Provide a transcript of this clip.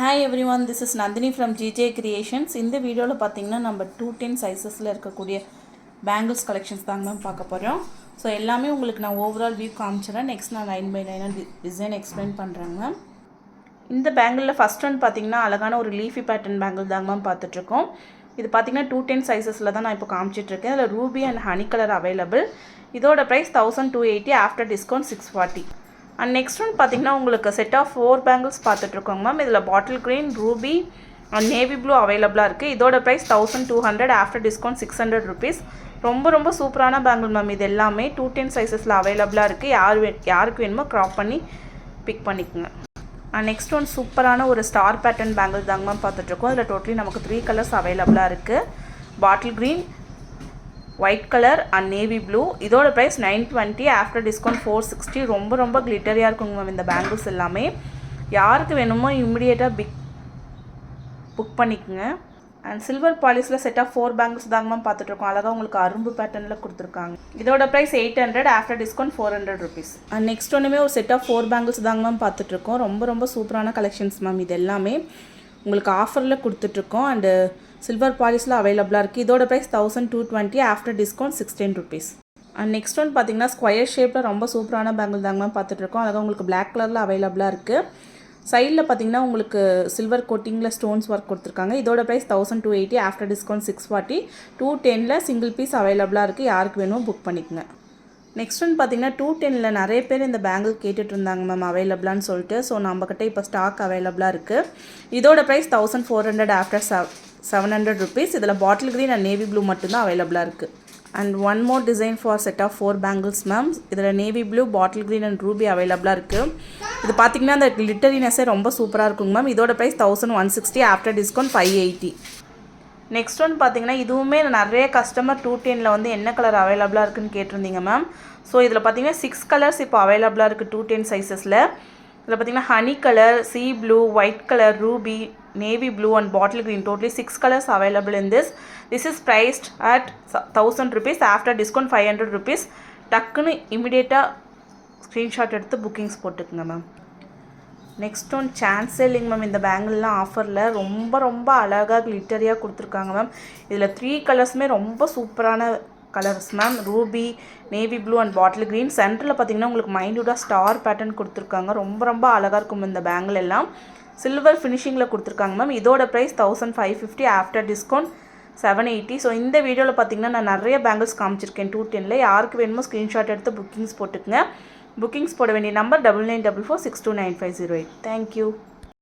Hi everyone, this is Nandini from GJ Creations. இந்த வீடியோவில் பார்த்தீங்கன்னா நம்ம 210 சைஸஸில் இருக்கக்கூடிய பேங்கிள்ஸ் கலெக்ஷன்ஸ் தாங்க மேம் பார்க்க போகிறோம். ஸோ எல்லாமே உங்களுக்கு நான் ஓவரால் வியூ காமிச்சிடறேன். நெக்ஸ்ட் நான் லைன் பை லைனாக டிசைன் எக்ஸ்பிளைன் பண்ணுறேங்க மேம். இந்த பேங்கிளில் ஃபஸ்ட் ஒன் பார்த்தீங்கன்னா அழகான ஒரு லீஃபி பேட்டர்ன் பேங்கிள் தாங்க மேம் பார்த்துட்ருக்கோம். இது பார்த்தீங்கன்னா 210 சைஸஸில் தான் நான் இப்போ காமிச்சிட்ருக்கேன். அதில் ruby and honey colour available. இதோட price 1280 after discount 640. And next one பார்த்தீங்கன்னா உங்களுக்கு செட் ஆஃப் 4 பேங்கிள்ஸ் பார்த்துட்ருக்கோங்க மேம். இதில் bottle green, ruby and navy blue அவைலபிளாக இருக்குது. இதோட ப்ரைஸ் 1200 ஆஃப்டர் டிஸ்கவுண்ட் 600 ருபீஸ். ரொம்ப சூப்பரான பேங்கிள் மேம். இது எல்லாமே 210 சைஸஸில் அவைலபிளாக இருக்குது. யாருக்கு வேணுமோ க்ராப் பண்ணி பிக் பண்ணிக்கோங்க. அண்ட் நெக்ஸ்ட் ஒன் சூப்பரான ஒரு ஸ்டார் பேட்டர்ன் பேங்கிள் தாங்க மேம் பார்த்துட்ருக்கோம். இதில் டோட்டலி நமக்கு 3 கலர்ஸ் அவைலபிளாக இருக்குது. Bottle green, white colour and navy blue. இதோட ப்ரைஸ் 920 ஆஃப்டர் டிஸ்கவுண்ட் 460. ரொம்ப கிளிட்டரியாக இருக்குங்க மேம் இந்த பேங்கிள்ஸ் எல்லாமே. யாருக்கு வேணுமோ இம்மிடியேட்டாக புக் பண்ணிக்கோங்க. அண்ட் சில்வர் பாலிஸில் செட் ஆஃப் 4 பேங்கிள்ஸ் தாங்க மேம் பார்த்துட்ருக்கோம். அழகாக உங்களுக்கு அரும்பு பேட்டர்னில் கொடுத்துருக்காங்க. இதோட price 800 after discount 400 rupees. And next ஒன்றுமே ஒரு செட் ஆஃப் 4 பேங்கிள்ஸ் தாங்க மேம் பார்த்துட்ருக்கோம். ரொம்ப சூப்பரான கலெக்ஷன்ஸ் மேம். இது எல்லாமே உங்களுக்கு ஆஃபரில் கொடுத்துட்ருக்கோம். அண்டு சில்வர் பாலிஸில் அவைலபிளாக இருக்குது. இதோட price 1220 after discount 16 rupees. And next one பார்த்தீங்கன்னா ஸ்கொயர் ஷேப்பில் ரொம்ப சூப்பரான பேங்கிள் தாங்க மேம் பார்த்துட்ருக்கோம். அதாவது உங்களுக்கு பிளாக் கலரில் அவைலபிளாக இருக்குது. சைடில் பார்த்தீங்கன்னா உங்களுக்கு சில்வர் கோட்டிங்கில் ஸ்டோன்ஸ் ஒர்க் கொடுத்துருக்காங்க. இதோட price 1280 after discount 640. 210 single piece அவைலபிளாக இருக்குது. யாருக்கு வேணுமோ புக் பண்ணிக்கோங்க. நெக்ஸ்ட் ஒன் பார்த்தீங்கன்னா 210 நிறைய பேர் இந்த பேங்கிள் கேட்டுட்டு இருந்தாங்க மேம் அவைலபிளான்னு சொல்லிட்டு. ஸோ நம்மக்கிட்ட இப்போ ஸ்டாக் அவைலபிளாக இருக்குது. இதோட ப்ரைஸ் 1400 ஆஃப்டர் 700 ருபீஸ். இதில் bottle green and navy blue மட்டும்தான் அவைலபிளாக இருக்குது. And one more design for set of 4 bangles ma'am. இதில் navy blue, bottle green and ruby அவைலபிளாக இருக்குது. இது பார்த்திங்கன்னா அந்த கிளிட்டரினஸே ரொம்ப சூப்பராக இருக்குங்க மேம். இதோட price 1160 after discount 580. Next one பார்த்தீங்கன்னா இதுவுமே நிறைய கஸ்டமர் 210 வந்து என்ன கலர் அவைலபிளாக இருக்குதுன்னு கேட்டிருந்தீங்க மேம். ஸோ இதில் பார்த்தீங்கன்னா 6 கலர்ஸ் இப்போ அவைலபிளாக இருக்குது 210 சைஸஸில். இதில் பார்த்தீங்கன்னா honey colour, sea blue, white colour, ruby, navy blue and bottle green. Totally 6 colors available in this. This is priced at 1000 rupees after discount 500 rupees. டக்குன்னு இமிடியேட்டாக ஸ்க்ரீன்ஷாட் எடுத்து புக்கிங்ஸ் போட்டுக்குங்க மேம். நெக்ஸ்ட் ஒன் சான்ஸே இல்லைங்க மேம். இந்த பேங்கிள்லாம் ஆஃபரில் ரொம்ப அழகாக கிளிட்டரியாக கொடுத்துருக்காங்க மேம். இதில் 3 கலர்ஸுமே ரொம்ப சூப்பரான colours ma'am. Ruby, navy blue and bottle green. சென்டரில் பார்த்தீங்கன்னா உங்களுக்கு மைன்யூட்டாக ஸ்டார் பேட்டர்ன் கொடுத்துருக்காங்க. ரொம்ப அழகாக இருக்கும் இந்த பேங்கிள் எல்லாம். சில்வர் ஃபினிஷிங்கில் கொடுத்துருக்காங்க மேம். இதோட ப்ரைஸ் 1550 ஆஃப்டர் டிஸ்கவுண்ட் 780. ஸோ இந்த வீடியோவில் பார்த்தீங்கன்னா நான் நிறைய பேங்கிள்ஸ் காமிச்சிருக்கேன் 210. யாருக்கு வேணுமோ ஸ்க்ரீன்ஷாட் எடுத்து புக்கிங்ஸ் போட்டுக்குங்க. புக்கிங்ஸ் போட வேண்டிய நம்பர் 9944629508. தேங்க்யூ.